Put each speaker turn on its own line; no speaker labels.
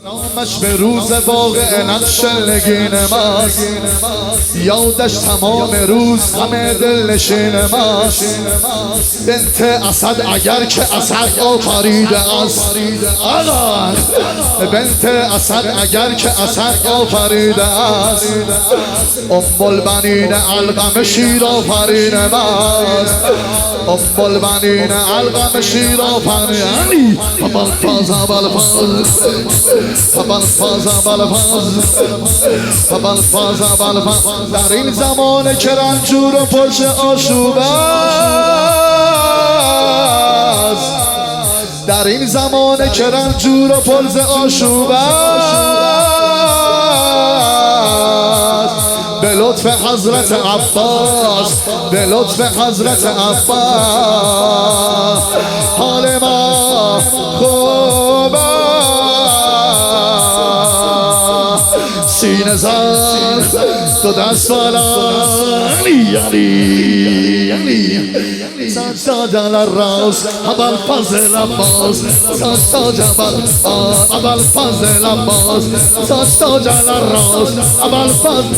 نامش به روز واقع نقش نگین ماست، یادش تمام روز همه دل نشین ماست. بنت اسد اگر که اسد آفریده است، بنت اسد اگر که اسد آفریده است، ام البنین علقم شیر آفرین ماست، ام البنین علقم شیر آفرین. فبالفاز در این زمان که رنجور و پرش آشوب است، در این زمان که رنجور و پرش آشوب است، به لطف حضرت عباس، به لطف حضرت عباس حال ما خوب سینه زن تو دست بالا تاج الراس ابل فضل عباس، تاج ابل فضل عباس، تاج الراس ابل فضل